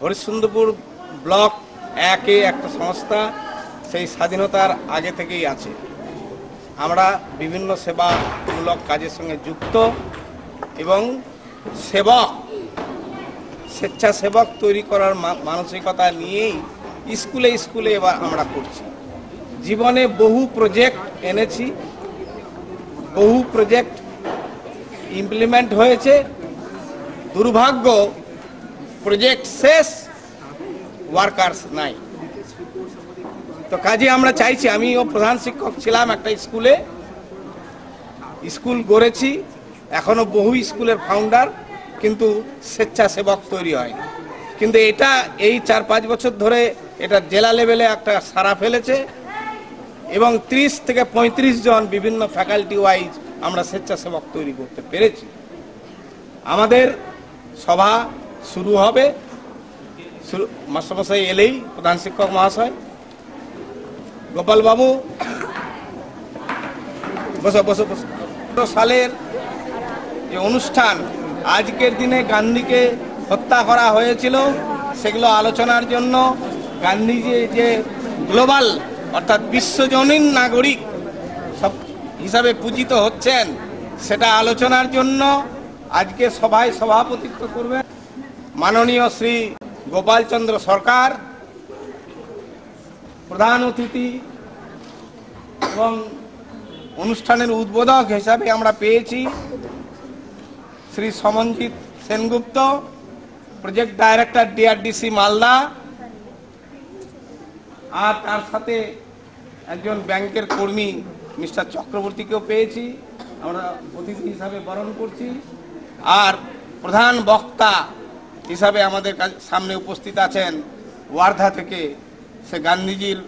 Harishchandrapur block একে একটা সংস্থা সেই স্বাধীনতার আগে থেকেই আছে। আমরা বিভিন্ন সেবামূলক কাজের সঙ্গে যুক্ত এবং সেবক স্বেচ্ছাসেবক তৈরি করার মানসিকতা নিয়েই স্কুলে স্কুলে এবার আমরা করছি। জীবনে বহু প্রজেক্ট এনেছি, বহু প্রজেক্ট ইমপ্লিমেন্ট হয়েছে। দুর্ভাগ্য প্রজেক্ট শেষ, ওয়ার্কার্স নাই। তো কাজে আমরা চাইছি, আমিও প্রধান শিক্ষক ছিলাম একটা স্কুলে, স্কুল গড়েছি, এখনো বহু স্কুলের ফাউন্ডার, কিন্তু স্বেচ্ছাসেবক তৈরি হয়নি। কিন্তু এটা এই 4-5 বছর ধরে এটা জেলা লেভেলে একটা সাড়া ফেলেছে এবং 30 থেকে 35 জন বিভিন্ন ফ্যাকাল্টি ওয়াইজ আমরা স্বেচ্ছাসেবক তৈরি করতে পেরেছি। আমাদের সভা শুরু হবে, মাস্টারমশাই এলেই, প্রধান শিক্ষক মহাশয়, গোপালবাবু বসো বসো বসো। সালের যে অনুষ্ঠান, আজকের দিনে গান্ধীকে হত্যা করা হয়েছিল, সেগুলো আলোচনার জন্য গান্ধীজি যে গ্লোবাল অর্থাৎ বিশ্বজনীন নাগরিক সব হিসাবে পূজিত হচ্ছেন, সেটা আলোচনার জন্য আজকে সভায় সভাপতিত্ব করবেন মাননীয় শ্রী গোপালচন্দ্র সরকার, প্রধান অতিথি এবং অনুষ্ঠানের উদ্বোধক হিসাবে আমরা পেয়েছি Shri Samanjit Sengupta, project director DRDC Malda, আর তার সাথে একজন ব্যাংকের কর্মী মিস্টার চক্রবর্তীকেও পেয়েছি, আমরা অতিথি হিসাবে বরণ করছি। আর প্রধান বক্তা হিসাবে আমাদের সামনে উপস্থিত আছেন ওয়ার্ধা থেকে, সে গান্ধীজির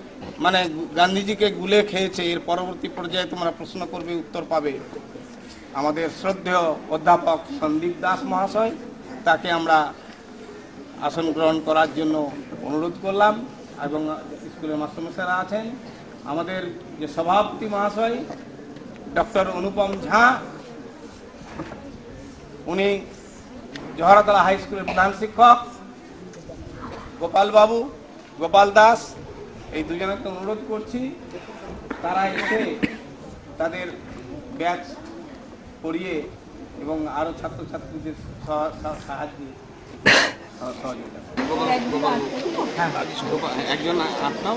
গান্ধীজিকে গুলে খেয়েছে, এর পরবর্তী পর্যায়ে তোমরা প্রশ্ন করবে, উত্তর পাবে, আমাদের শ্রদ্ধেয় অধ্যাপক সন্দীপ দাস মহাশয়। তাকে আমরা আসন গ্রহণ করার জন্য অনুরোধ করলাম, এবং স্কুলের মাস্টারমশাইরা আছেন। আমাদের যে সভাপতি মহাশয় ডক্টর অনুপম ঝা, উনি জহরাতলা হাই স্কুলের প্রধান শিক্ষক, গোপাল দাস, এই দুজনকে অনুরোধ করছি তারা এসে তাদের ব্যাচ পড়িয়ে এবং আরো ছাত্রছাত্রীদের সাহায্যে সহযোগিতা। একজন আপনাও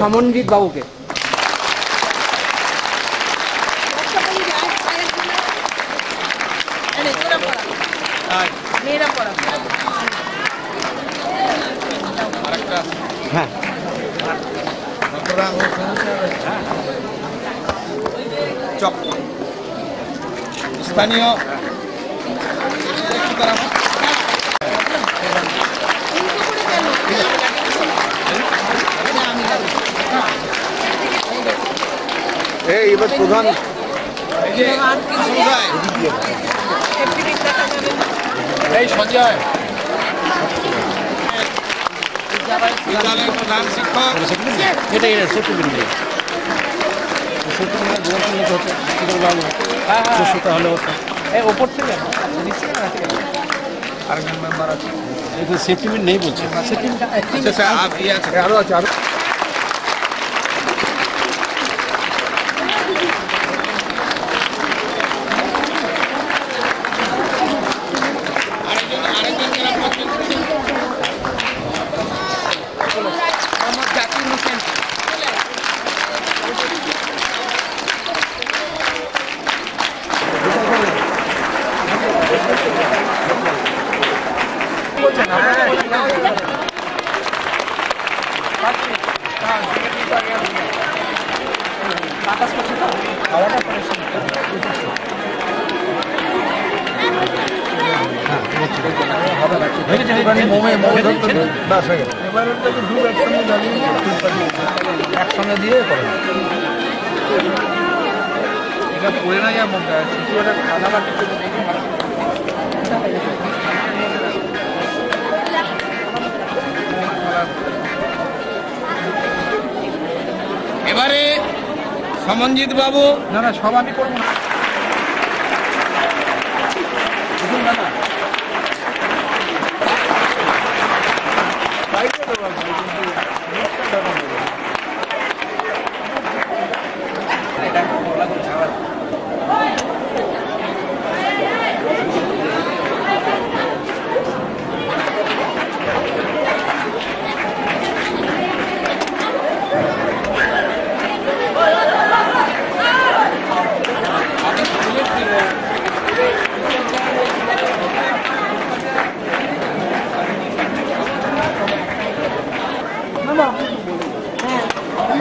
সমনজিৎ বাবুকে। হ্যাঁ, স্থানীয় এবার প্রধান এই সঞ্জয় বিদ্যালয়ের প্রধান শিক্ষক, ওপর থেকে আরেকজন মেম্বার আছে, সেফটি নেই বলছে, আরো আছে। একসঙ্গে দিয়ে করে এটা পড়ে না যায় মনটা খানা বাটি। এবারে সমনজিৎ বাবু, না সব আমি করবো না,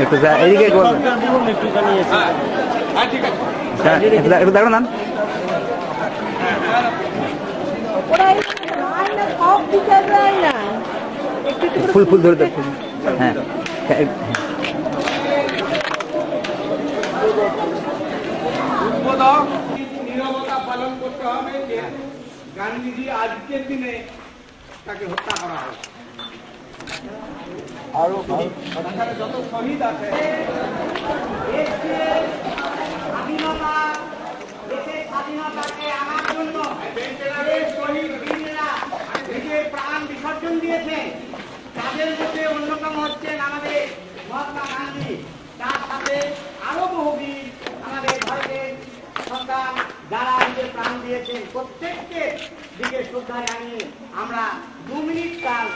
একটু এইদিকে বলবেন। ঠিক আছে একটু দেখো না ফুল ফুল ধরে দেখো। হ্যাঁ নীরবতা পালন করতে হবে যে গান্ধীজি আজকের দিনে তাকে হত্যা করা হয়। আরো যত শহীদ আছে স্বাধীনতাকে আনার জন্য শহীদ বীররা নিজের প্রাণ বিসর্জন দিয়েছে। তাদের মধ্যে অন্যতম হচ্ছেন আমাদের মহাত্মা গান্ধী, তার সাথে আরো বহু বীর আমাদের ভারতের সন্তান যারা নিজের প্রাণ দিয়েছেন। প্রত্যেককে দিকে শ্রদ্ধা জানিয়ে আমরা 2 মিনিট কাল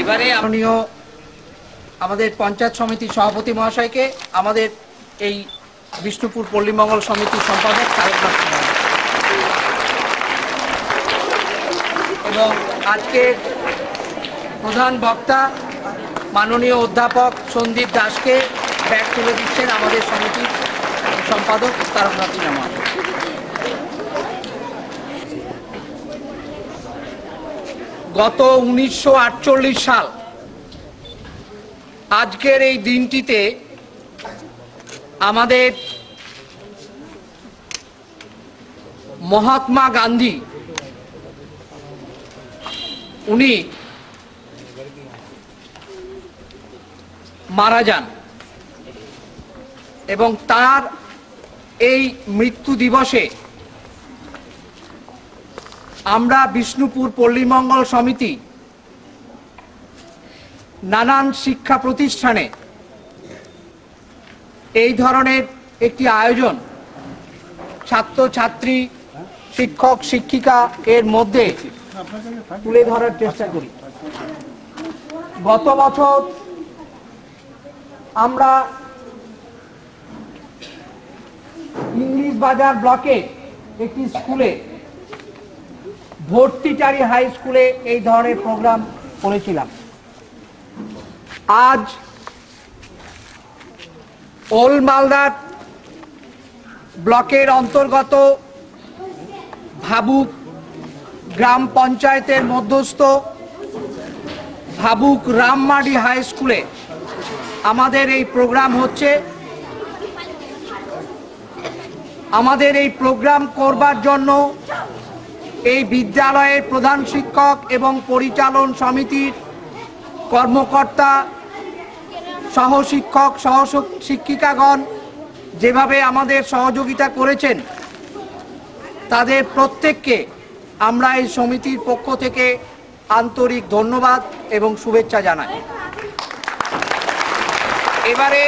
এবারে মাননীয় আমাদের পঞ্চায়েত সমিতির সভাপতি মহাশয়কে, আমাদের এই বিষ্ণুপুর পল্লীমঙ্গল সমিতির সম্পাদক তারকনাথ এবং আজকের প্রধান বক্তা মাননীয় অধ্যাপক সন্দীপ দাসকে ব্যাগ তুলে দিচ্ছেন আমাদের সমিতির সম্পাদক তারকনাথ মহাশয়। গত 1948 সাল আজকের এই দিনটিতে আমাদের মহাত্মা গান্ধী উনি মারা যান এবং তার এই মৃত্যু দিবসে আমরা বিষ্ণুপুর পল্লী মঙ্গল সমিতি নানান শিক্ষা প্রতিষ্ঠানে এই ধরনের একটি আয়োজন ছাত্রছাত্রী শিক্ষক শিক্ষিকা এর মধ্যে তুলে ধরার চেষ্টা করি। গত বছর আমরা ইংলিশ বাজার ব্লকে একটি স্কুলে ভর্তিচারী হাই স্কুলে এই ধরনের প্রোগ্রাম করেছিলাম। আজ ওল্ড মালদা ব্লকের অন্তর্গত ভাবুক গ্রাম পঞ্চায়েতের মধ্যস্থ ভাবুক রামমাডি হাই স্কুলে আমাদের এই প্রোগ্রাম হচ্ছে। আমাদের এই প্রোগ্রাম করবার জন্য এই বিদ্যালয়ের প্রধান শিক্ষক এবং পরিচালন সমিতির কর্মকর্তা সহশিক্ষক শিক্ষিকাগণ যেভাবে আমাদের সহযোগিতা করেছেন তাদের প্রত্যেককে আমরা এই সমিতির পক্ষ থেকে আন্তরিক ধন্যবাদ এবং শুভেচ্ছা জানাই। এবারে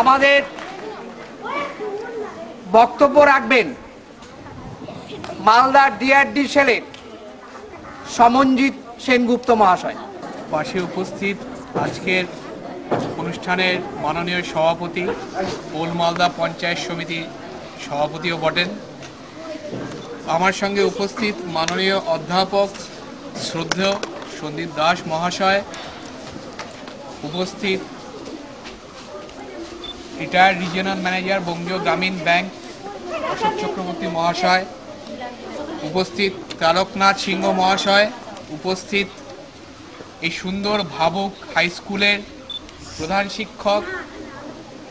আমাদের বক্তব্য রাখবেন মালদার ডিআরডি সেলের সমঞ্জিত সেনগুপ্ত মহাশয়। পাশে উপস্থিত আজকের অনুষ্ঠানের মাননীয় সভাপতি, ওল্ড মালদা পঞ্চায়েত সমিতি সভাপতিও বটেন, আমার সঙ্গে উপস্থিত মাননীয় অধ্যাপক শ্রদ্ধেয় সন্দীপ দাস মহাশয়, উপস্থিত retired regional manager Bangiya Gramin bank Ashok Chakraborty মহাশয়, উপস্থিত তারকনাথ সিংহ মহাশয়, উপস্থিত এই সুন্দর ভাবুক হাই স্কুলের প্রধান শিক্ষক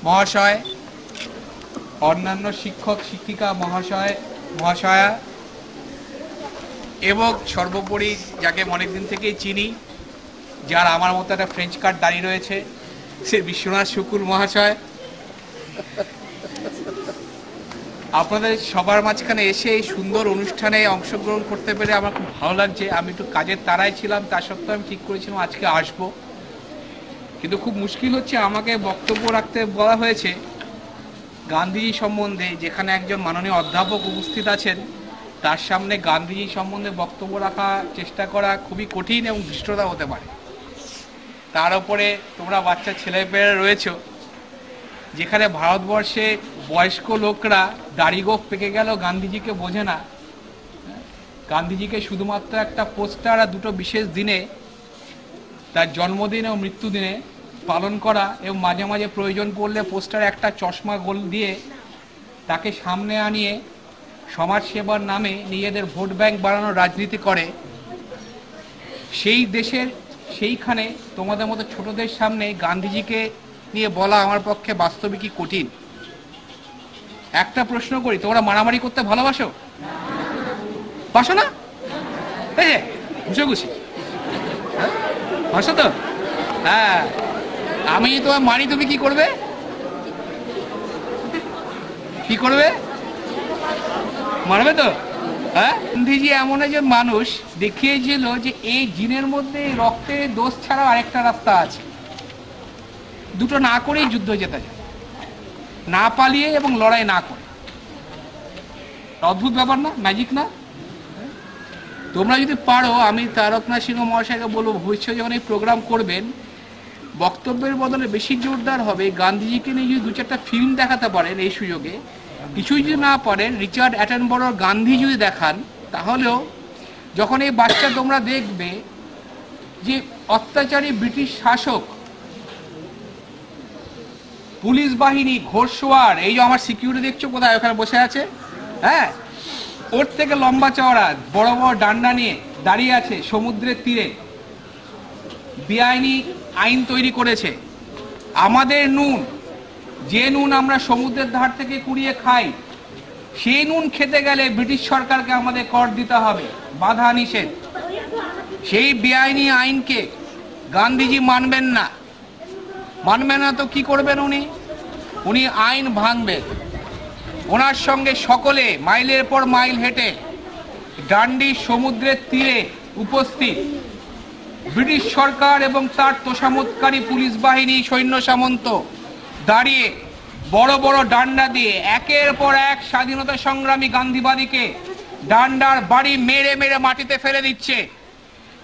মহাশয়, অন্যান্য শিক্ষক শিক্ষিকা মহাশয়া এবং সর্বোপরি যাকে অনেকদিন থেকেই চিনি, যার আমার মতো একটা ফ্রেঞ্চ কার্ড দাঁড়িয়ে রয়েছে, সে বিশ্বনাথ শুকুর মহাশয়, আপনাদের সবার মাঝখানে এসে এই সুন্দর অনুষ্ঠানে অংশগ্রহণ করতে পেরে আমার খুব ভালো লাগছে। আমি একটু কাজের তাড়ায় ছিলাম, তা সত্ত্বেও আমি ঠিক করেছিলাম আজকে আসবো, কিন্তু খুব মুশকিল হচ্ছে। আমাকে বক্তব্য রাখতে বলা হয়েছে গান্ধীজি সম্বন্ধে, যেখানে একজন মাননীয় অধ্যাপক উপস্থিত আছেন, তার সামনে গান্ধীজি সম্বন্ধে বক্তব্য রাখার চেষ্টা করা খুবই কঠিন এবং ধৃষ্টতা হতে পারে। তার উপরে তোমরা বাচ্চা ছেলেমেয়েরা রয়েছো, যেখানে ভারতবর্ষে বয়স্ক লোকরা দাড়ি গোঁফ পেকে গেল গান্ধীজিকে বোঝে না। গান্ধীজিকে শুধুমাত্র একটা পোস্টার আর দুটো বিশেষ দিনে, তার জন্মদিন ও মৃত্যুদিনে পালন করা, এবং মাঝে মাঝে প্রয়োজন পড়লে পোস্টারে একটা চশমা গোল দিয়ে তাকে সামনে আনিয়ে সমাজ সেবার নামে নিজেদের ভোট ব্যাংক বাড়ানোর রাজনীতি করে। সেই দেশের সেইখানে তোমাদের মতো ছোটদের সামনে গান্ধীজিকে নিয়ে বলা আমার পক্ষে বাস্তবিকই কঠিন। একটা প্রশ্ন করি, তোমরা মারামারি করতে ভালোবাসো? বাসো না? ঘুষাঘুষি বাসো তো? হ্যাঁ, আমি তোমার মারি, তুমি কি করবে? কি করবে? মারবে তো? হ্যাঁ, গান্ধীজি এমন একজন মানুষ দেখিয়েছিল যে এই জিনের মধ্যে রক্তের দোষ ছাড়া আরেকটা রাস্তা আছে। দুটো না করেই যুদ্ধ জেতা যায়, না পালিয়ে এবং লড়াই না করে। অদ্ভুত ব্যাপার না? ম্যাজিক না? তোমরা যদি পারো, আমি তারকনাথ সিংহ মহাশয়কে বলবো ভবিষ্যতে যখন এই প্রোগ্রাম করবেন, বক্তব্যের বদলে বেশি জোরদার হবে গান্ধীজিকে নিয়ে যদি দু চারটা ফিল্ম দেখাতে পারেন এই সুযোগে। কিছুই যদি না পারেন, রিচার্ড অ্যাটনবরোর গান্ধী যদি দেখান, তাহলেও যখন এই বাচ্চা তোমরা দেখবে যে অত্যাচারী ব্রিটিশ শাসক, পুলিশ বাহিনী, ঘোড়সওয়ার, এই যে আমার সিকিউরিটি দেখছো কোথায় ওখানে বসে আছে, হ্যাঁ, ওর থেকে লম্বা চওড়া বড় বড় ডান্ডা নিয়ে দাঁড়িয়ে আছে সমুদ্রের তীরে, বেআইনি আইন তৈরি করেছে। আমাদের নুন, যে নুন আমরা সমুদ্রের ধার থেকে কুড়িয়ে খাই, সেই নুন খেতে গেলে ব্রিটিশ সরকারকে আমাদের কর দিতে হবে, বাধা নিষেধ। সেই বেআইনি আইনকে গান্ধীজি মানবেন না। মানবেন না তো কি করবেন উনি আইন ভাঙবেন। ওনার সঙ্গে সকলে মাইলের পর মাইল হেঁটে ডান্ডি সমুদ্রের তীরে উপস্থিত ব্রিটিশ সরকার এবং তার তোষামোদকারী পুলিশ বাহিনী, সৈন্য সামন্ত দাঁড়িয়ে বড় বড় ডান্ডা দিয়ে একের পর এক স্বাধীনতা সংগ্রামী গান্ধীবাদীকে ডান্ডার বাড়ি মেরে মেরে মাটিতে ফেলে দিচ্ছে।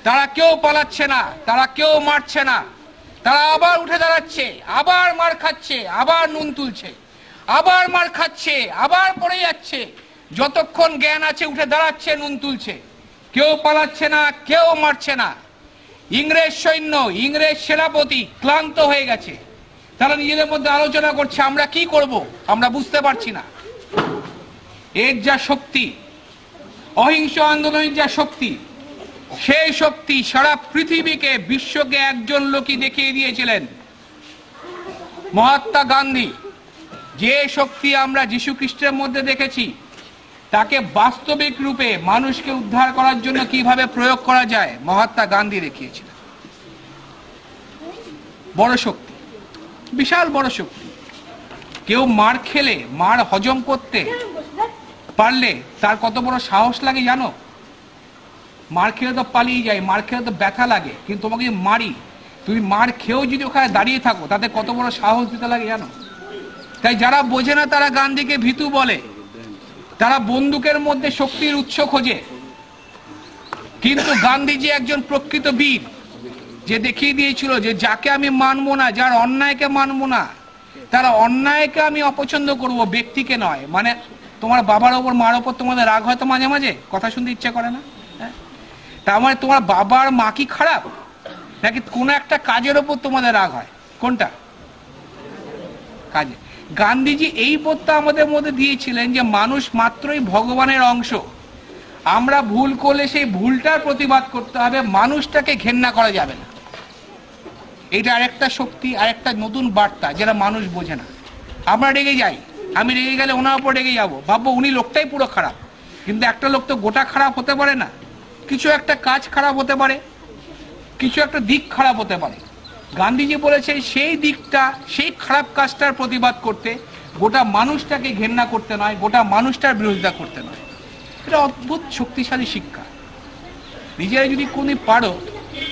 তারা কেউ পালাচ্ছে না, তারা কেউ মারছে না, তারা আবার উঠে দাঁড়াচ্ছে, আবার মার খাচ্ছে, আবার নুন তুলছে, আবার মার খাচ্ছে, আবার পড়ে যাচ্ছে। যতক্ষণ জ্ঞান আছে উঠে দাঁড়াচ্ছে, নুন তুলছে। কেউ পালাচ্ছে না, কেউ মারছে না। ইংরেজ সৈন্য, ইংরেজ সেনাপতি ক্লান্ত হয়ে গেছে। তারা নিজেদের মধ্যে আলোচনা করছে, আমরা কি করব, আমরা বুঝতে পারছি না। এর যা শক্তি, অহিংস আন্দোলনের যা শক্তি, সেই শক্তি সারা পৃথিবীকে, বিশ্বকে একজন লোকই দেখিয়ে দিয়েছিলেন, মহাত্মা গান্ধী। যে শক্তি আমরা যীশু খ্রিস্টের মধ্যে দেখেছি, তাকে বাস্তবিক রূপে মানুষকে উদ্ধার করার জন্য কিভাবে প্রয়োগ করা যায়, মহাত্মা গান্ধী দেখিয়েছিলেন। বড় শক্তি, বিশাল বড় শক্তি। কেউ মার খেলে, মার হজম করতে পারলে তার কত বড় সাহস লাগে জানো? মার খেলে তো পালিয়ে যায়, মার খেলে তো ব্যথা লাগে, কিন্তু তোমাকে মারি, তুমি মার খেয়েও যদি ওখানে দাঁড়িয়ে থাকো, তাতে কত বড় সাহস দিতে লাগে জানো? তাই যারা বোঝে না তারা গান্ধীকে ভীতু বলে, তারা বন্দুকের মধ্যে শক্তির উৎস খোঁজে। কিন্তু গান্ধীজি একজন প্রকৃত বীর, যে দেখিয়ে দিয়েছিল যে যাকে আমি মানবো না, যার অন্যায়কে মানবো না, তার অন্যায়কে আমি অপছন্দ করব, ব্যক্তিকে নয়। মানে তোমার বাবার ওপর, মার ওপর তোমাদের রাগ হয়তো মাঝে মাঝে, কথা শুনতে ইচ্ছা করে না, তার মানে তোমার বাবার মা কি খারাপ, নাকি কোনো একটা কাজের ওপর তোমাদের রাগ হয়? কোনটা? কাজে। গান্ধীজি এই বোধটা আমাদের মধ্যে দিয়েছিলেন যে মানুষ মাত্রই ভগবানের অংশ। আমরা ভুল করলে সেই ভুলটার প্রতিবাদ করতে হবে, মানুষটাকে ঘেন্না করা যাবে না। এটা আরেকটা শক্তি, আরেকটা নতুন বার্তা, যেটা মানুষ বোঝে না। আমরা রেগে যাই, আমি রেগে গেলে ওনার উপর রেগে যাবো, ভাববো উনি লোকটাই পুরো খারাপ। কিন্তু একটা লোক তো গোটা খারাপ হতে পারে না, কিছু একটা কাজ খারাপ হতে পারে, কিছু একটা দিক খারাপ হতে পারে। গান্ধীজি বলেছে সেই দিকটা, সেই খারাপ কাজটার প্রতিবাদ করতে, গোটা মানুষটাকে ঘেন্না করতে নয়, গোটা মানুষটার বিরোধিতা করতে নয়। এটা অদ্ভুত শক্তিশালী শিক্ষা। নিজেরা যদি কোনো পারো,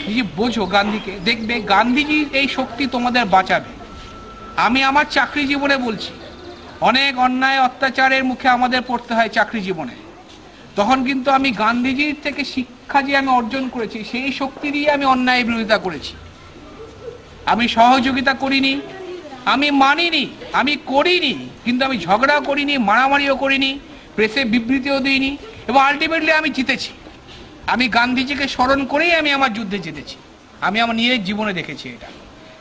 নিজে বোঝো গান্ধীকে, দেখবে গান্ধীজির এই শক্তি তোমাদের বাঁচাবে। আমি আমার চাকরি জীবনে বলছি, অনেক অন্যায় অত্যাচারের মুখে আমাদের পড়তে হয় চাকরি জীবনে। তখন কিন্তু আমি গান্ধীজির থেকে শিক্ষা যে আমি অর্জন করেছি, সেই শক্তি দিয়ে আমি অন্যায়ের বিরোধিতা করেছি। আমি সহযোগিতা করিনি, আমি মানিনি, আমি করিনি, কিন্তু আমি ঝগড়াও করিনি, মারামারিও করিনি, প্রেসে বিবৃতিও দিইনি, এবং আলটিমেটলি আমি জিতেছি। আমি গান্ধীজিকে স্মরণ করেই আমি আমার যুদ্ধে জিতেছি। আমি আমার নিজের জীবনে দেখেছি এটা।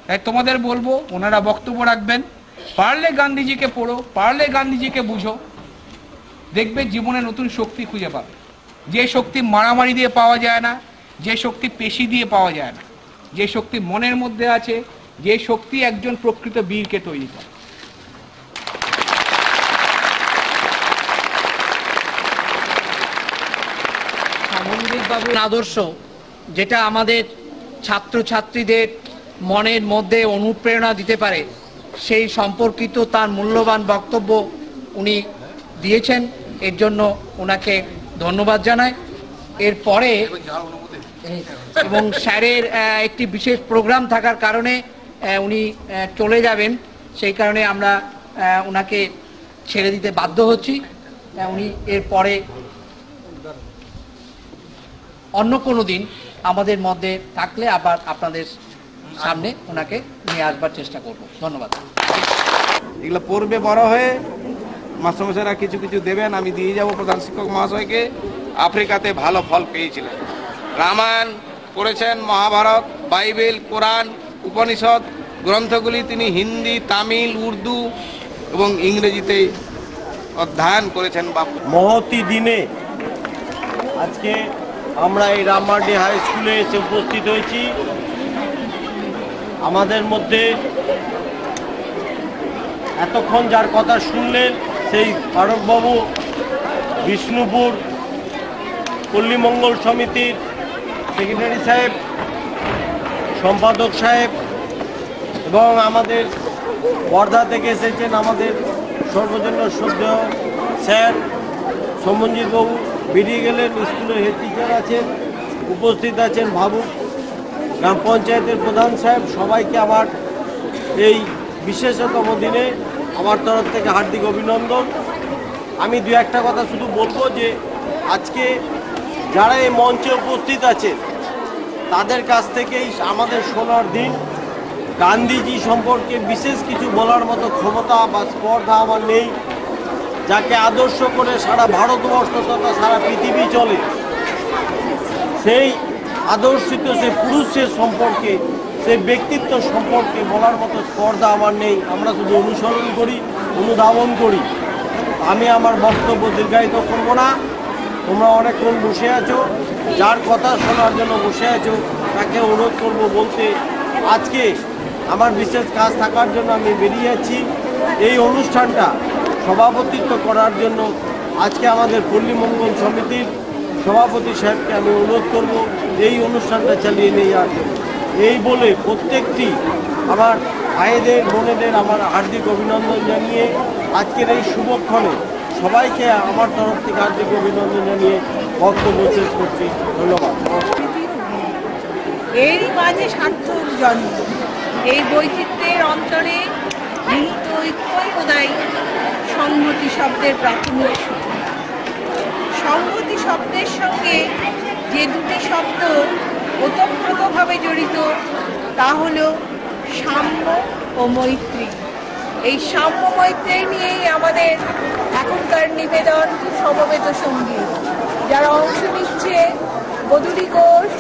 তাই তোমাদের বলবো, ওনারা বক্তব্য রাখবেন, পারলে গান্ধীজিকে পড়ো, পারলে গান্ধীজিকে বুঝো, দেখবে জীবনে নতুন শক্তি খুঁজে পাবে। যে শক্তি মারামারি দিয়ে পাওয়া যায় না, যে শক্তি পেশি দিয়ে পাওয়া যায় না, যে শক্তি মনের মধ্যে আছে, যে শক্তি একজন প্রকৃত বীরকে তৈরি করে। সামগ্রিকভাবে আদর্শ, যেটা আমাদের ছাত্রছাত্রীদের মনের মধ্যে অনুপ্রেরণা দিতে পারে, সেই সম্পর্কিত তার মূল্যবান বক্তব্য উনি দিয়েছেন। এর জন্য ওনাকে ধন্যবাদ জানাই। এরপরে এবং স্যারের একটি বিশেষ প্রোগ্রাম থাকার কারণে উনি চলে যাবেন, সেই কারণে আমরা ওনাকে ছেড়ে দিতে বাধ্য হচ্ছি। উনি এরপরে অন্য কোনো দিন আমাদের মধ্যে থাকলে আবার আপনাদের সামনে ওনাকে নিয়ে আসবার চেষ্টা করব। ধন্যবাদ। এগুলো পড়বে বড় হয়ে, মাস্টারমশাইরা কিছু কিছু দেবেন, আমি দিয়ে যাব প্রধান শিক্ষক মহাশয়কে। আফ্রিকাতে ভালো ফল পেয়েছিলেন, রামায়ণ পড়েছেন, মহাভারত, বাইবেল, কোরআন, উপনিষদ গ্রন্থগুলি তিনি হিন্দি, তামিল, উর্দু এবং ইংরেজিতে অধ্যয়ন করেছেন। বাবু, মহতি দিনে আজকে আমরা এই রামমার্ডি হাই স্কুলে এসে উপস্থিত হয়েছি। আমাদের মধ্যে এতক্ষণ যার কথা শুনলেন সেই ফারুকবাবু, বিষ্ণুপুর পল্লী মঙ্গল সমিতির সেক্রেটারি সাহেব, সম্পাদক সাহেব এবং আমাদের বর্ধা থেকে এসেছেন আমাদের সর্বজন্য শ্রদ্ধেয় স্যার সমঞ্জিত বাবু, বেরিয়ে গেলেন। স্কুলের হেড টিচার আছেন, উপস্থিত আছেন ভাবুক গ্রাম পঞ্চায়েতের প্রধান সাহেব, সবাইকে আমার এই বিশেষতম দিনে আমার তরফ থেকে হার্দিক অভিনন্দন। আমি দু একটা কথা শুধু বলবো যে আজকে যারা এই মঞ্চে উপস্থিত আছে তাদের কাছ থেকেই আমাদের শোনার দিন। গান্ধীজি সম্পর্কে বিশেষ কিছু বলার মতো ক্ষমতা বা স্পর্ধা আমার নেই। যাকে আদর্শ করে সারা ভারতবর্ষ তথা সারা পৃথিবী চলে, সেই আদর্শিত সে পুরুষের সম্পর্কে, সেই ব্যক্তিত্ব সম্পর্কে বলার মতো স্পর্ধা আমার নেই। আমরা শুধু অনুসরণ করি, অনুধাবন করি। আমি আমার বক্তব্য দীর্ঘায়িত করব না। তোমরা অনেকক্ষণ বসে আছো, যার কথা শোনার জন্য বসে আছো তাকে অনুরোধ করব বলতে, আজকে আমার বিশেষ কাজ থাকার জন্য আমি বেরিয়ে যাচ্ছি। এই অনুষ্ঠানটা সভাপতিত্ব করার জন্য আজকে আমাদের পল্লী মঙ্গল সমিতির সভাপতি সাহেবকে আমি অনুরোধ করব এই অনুষ্ঠানটা চালিয়ে নিয়ে যাওয়ার জন্য। এই বলে প্রত্যেকটি আমার ভাইদের বোনেদের আমার হার্দিক অভিনন্দন জানিয়ে আজকের এই শুভক্ষণে সবাইকে আমার তরফ থেকে হার্দিক অভিনন্দন জানিয়ে বক্তব্য শেষ করছি। ধন্যবাদ। এরই মাঝে সার্থক জন্ম। এই বৈচিত্র্যের অন্তরে নিহিত ঐক্যই বোধহয় সংহতি শব্দের প্রাথমিক সূত্র। সংহতি শব্দের সঙ্গে যে দুটি শব্দ ওতপ্রোতভাবে জড়িত তা হল সাম্য ও মৈত্রী। এই সাম্য মৈত্রী নিয়েই আমাদের এখনকার নিবেদন সমবেত সঙ্গী। যারা অংশ নিচ্ছে বদুরি ঘোষ,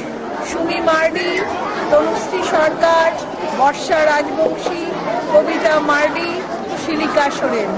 সুমি মার্ডি, তনুশ্রী সরকার, বর্ষা রাজবংশী, কবিতা মার্ডি, শিলিকা সোরেন।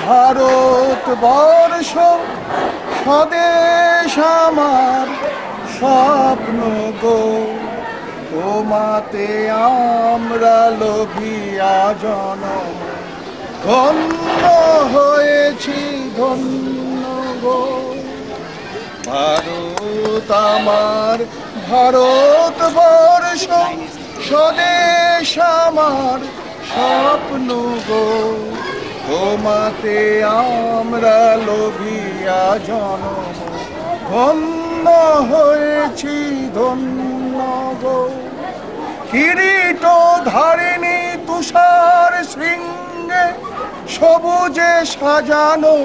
ভারতবর্ষ স্বদেশ আমার স্বপ্ন গো, তোমাতে আমরা লোভিয়া জনম, ধন্য হয়েছি ধন্য গো। ভারত আমার, ভারতবর্ষ স্বদেশ আমার স্বপ্ন গো, তোমাতে আমরা লোভিয়া জনম, ধন্য হয়েছি ধন্য গো। কিরীট ধারিণী তুষার শৃঙ্গে সবুজে সাজানো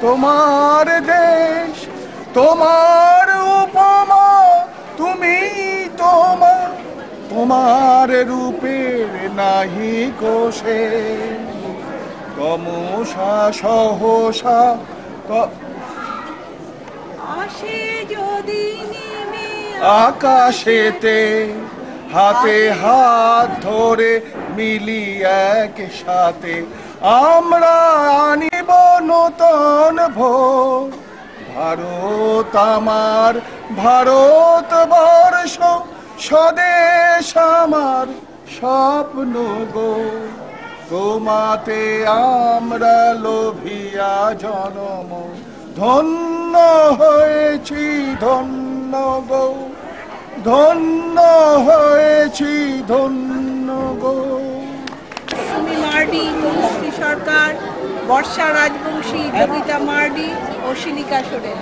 তোমার দেশ, তোমার তোমার রূপের নাহি কোষে তমসা সহসা আসে যদি নেমে আকাশেতে হাতে হাত ধরে মিলি এক সাথে আমরা আনিব নূতন ভোর ভারত আমার ভারতবর্ষ স্বদেশ আমার স্বপ্ন গো তোমাতে আমরা লোভিয়া জনম ধন্য হয়েছি ধন্য গো ধন্য হয়েছি ধন্য গো। সুমি মার্ডি, তনুশ্রী সরকার, বর্ষা রাজবংশী, কবিতা মার্ডি ও শিলিকা সোরেন।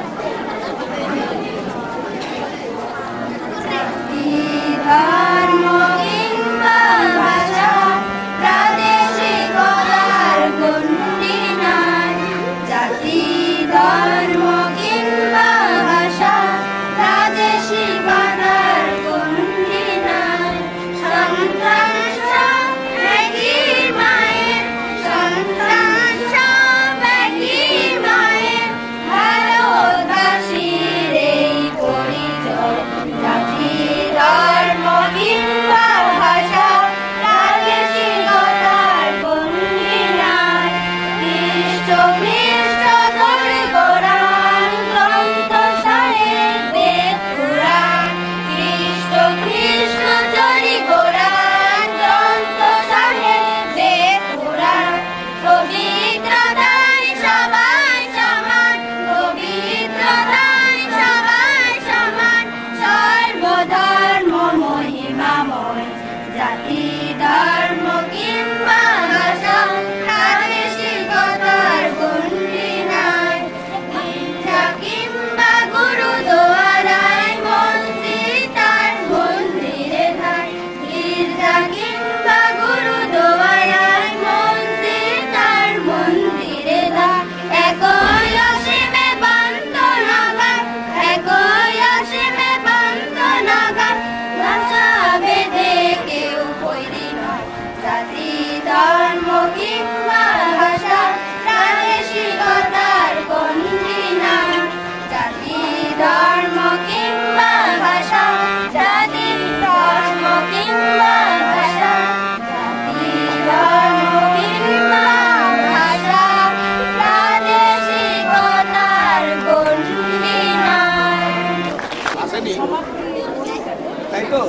তাই তো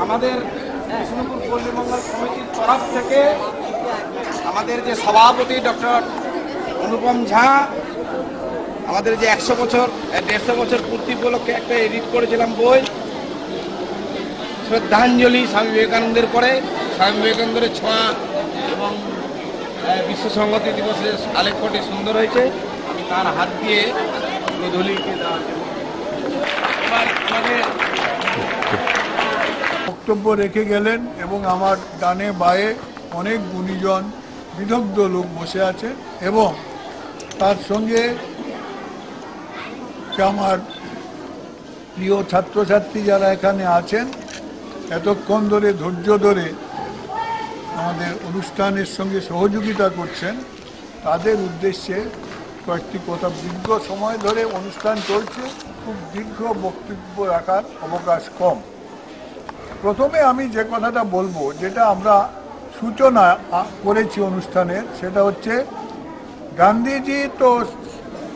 আমাদের বিষ্ণুপুর পল্লী মঙ্গল কমিটির তরফ থেকে আমাদের যে সভাপতি ডক্টর অনুপম ঝা আমাদের যে 150 বছর পূর্তি উপলক্ষে একটা এডিট করেছিলাম বই শ্রদ্ধাঞ্জলি স্বামী বিবেকানন্দের পরে স্বামী বিবেকানন্দের ছোঁয়া এবং বিশ্ব সংহতি দিবসের আলেখ্যটি সুন্দর হয়েছে। আমি তার হাত দিয়ে প্রধূলিকে দেওয়া এবার আমাদের বক্তব্য রেখে গেলেন এবং আমার ডানে বায়ে অনেক গুণীজন বিদগ্ধ লোক বসে আছে এবং তার সঙ্গে আমার প্রিয় ছাত্রছাত্রী যারা এখানে আছেন এতক্ষণ ধরে ধৈর্য ধরে আমাদের অনুষ্ঠানের সঙ্গে সহযোগিতা করছেন তাদের উদ্দেশ্যে কয়েকটি কথা। দীর্ঘ সময় ধরে অনুষ্ঠান চলছে, খুব দীর্ঘ বক্তব্য রাখার অবকাশ কম। প্রথমে আমি যে কথাটা বলবো, যেটা আমরা সূচনা করেছি অনুষ্ঠানের, সেটা হচ্ছে গান্ধীজি তো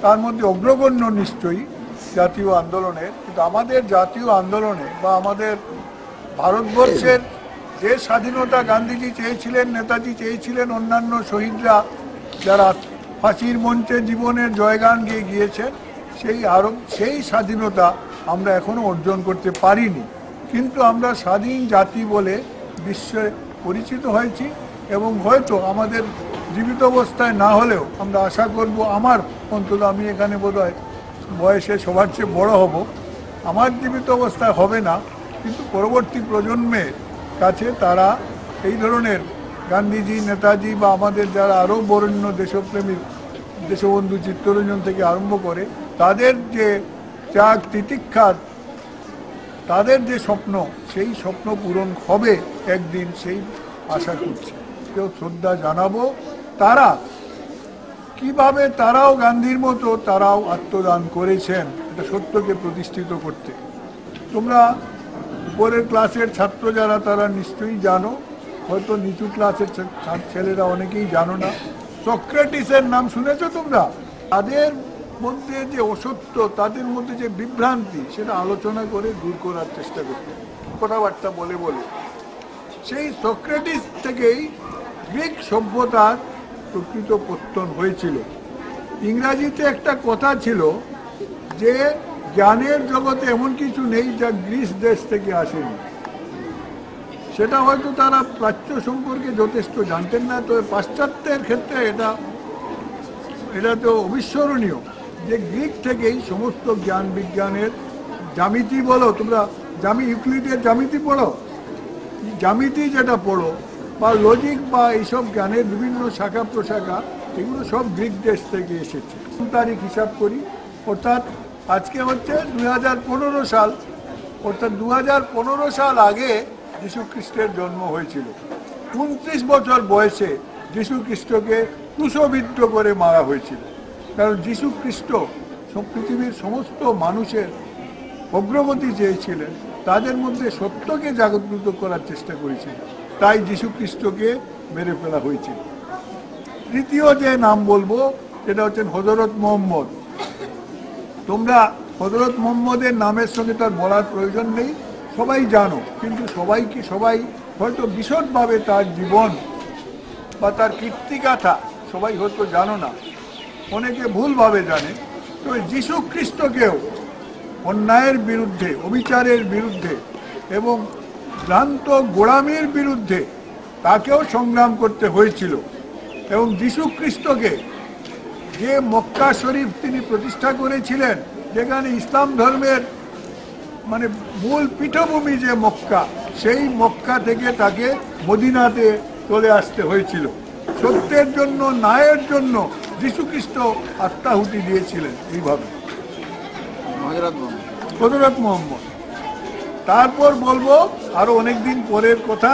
তার মধ্যে অগ্রগণ্য নিশ্চয়ই জাতীয় আন্দোলনের, কিন্তু আমাদের জাতীয় আন্দোলনে বা আমাদের ভারতবর্ষের যে স্বাধীনতা গান্ধীজি চেয়েছিলেন, নেতাজি চেয়েছিলেন, অন্যান্য শহীদরা যারা ফাঁসির মঞ্চে জীবনের জয়গান গিয়ে গিয়েছেন, সেই স্বাধীনতা আমরা এখনো অর্জন করতে পারিনি। কিন্তু আমরা স্বাধীন জাতি বলে বিশ্বে পরিচিত হয়েছি এবং হয়তো আমাদের জীবিত অবস্থায় না হলেও আমরা আশা করব, আমার অন্তত আমি এখানে বোধহয় বয়সে সবার চেয়ে বড় হব, আমার জীবিত অবস্থায় হবে না, কিন্তু পরবর্তী প্রজন্মের কাছে তারা এই ধরনের গান্ধীজি, নেতাজি বা আমাদের যারা আরও বরেণ্য দেশপ্রেমী দেশবন্ধু চিত্তরঞ্জন থেকে আরম্ভ করে তাদের যে ত্যাগ তিতিক্ষার তাদের যে স্বপ্ন, সেই স্বপ্ন পূরণ হবে একদিন, সেই আশা করছি। কেউ শ্রদ্ধা জানাবো তারা কিভাবে তারাও গান্ধীর মতো তারাও আত্মদান করেছেন এটা সত্যকে প্রতিষ্ঠিত করতে। তোমরা উপরের ক্লাসের ছাত্র যারা তারা নিশ্চয়ই জানো, হয়তো নিচু ক্লাসের ছেলেরা অনেকেই জানো না। সক্রেটিসের নাম শুনেছো তোমরা? তাদের মধ্যে যে অসত্য, তাদের মধ্যে যে বিভ্রান্তি, সেটা আলোচনা করে দূর করার চেষ্টা করতে, কথাবার্তা বলে বলে। সেই সক্রেটিস থেকেই গ্রিক সভ্যতার প্রকৃত পত্তন হয়েছিল। ইংরাজিতে একটা কথা ছিল যে জ্ঞানের জগতে এমন কিছু নেই যা গ্রিস দেশ থেকে আসেনি। সেটা হয়তো তারা প্রাচ্য সম্পর্কে যথেষ্ট জানতেন না, তবে পাশ্চাত্যের ক্ষেত্রে এটা তো অবিস্মরণীয় যে গ্রিক থেকেই সমস্ত জ্ঞান বিজ্ঞানের জ্যামিতি বলো, তোমরা ইউক্লিডের জ্যামিতি পড়ো, জ্যামিতি যেটা পড়ো, বা লজিক বা এইসব জ্ঞানের বিভিন্ন শাখা প্রশাখা, এগুলো সব গ্রিক দেশ থেকে এসেছে। তারিখ হিসাব করি, অর্থাৎ আজকে হচ্ছে 2015 সাল, অর্থাৎ 2015 সাল আগে যীশু খ্রিস্টের জন্ম হয়েছিল। 29 বছর বয়সে যীশু খ্রিস্টকে ক্রুশবিদ্ধ করে মারা হয়েছিল। কারণ যীশু খ্রিস্ট পৃথিবীর সমস্ত মানুষের অগ্রগতি চেয়েছিলেন, তাদের মধ্যে সত্যকে জাগ্রত করার চেষ্টা করেছিলেন, তাই যীশু খ্রিস্টকে মেরে ফেলা হয়েছিল। তৃতীয় যে নাম বলবো সেটা হচ্ছেন হযরত মুহাম্মদ। তোমরা হযরত মুহাম্মদের নামের সঙ্গে তার বলার প্রয়োজন নেই, সবাই জানো, কিন্তু সবাই হয়তো বিশদভাবে তার জীবন বা তার কীর্তিগাথা সবাই হয়তো জানো না, অনেকে ভুলভাবে জানে। তো যীশু খ্রিস্টকেও অন্যায়ের বিরুদ্ধে, অবিচারের বিরুদ্ধে এবং ভ্রান্ত গোড়ামির বিরুদ্ধে তাকেও সংগ্রাম করতে হয়েছিল। এবং যীশু খ্রিস্টকে যে মক্কা শরীফ তিনি প্রতিষ্ঠা করেছিলেন, যেখানে ইসলাম ধর্মের মানে মূল পীঠভূমি যে মক্কা, সেই মক্কা থেকে তাকে মদিনাতে চলে আসতে হয়েছিল। সত্যের জন্য, ন্যায়ের জন্য যীশু খ্রিস্ট আত্মাহুতি দিয়েছিলেন এইভাবে, হযরত মুহাম্মদ। তারপর বলবো আরো অনেকদিন পরের কথা,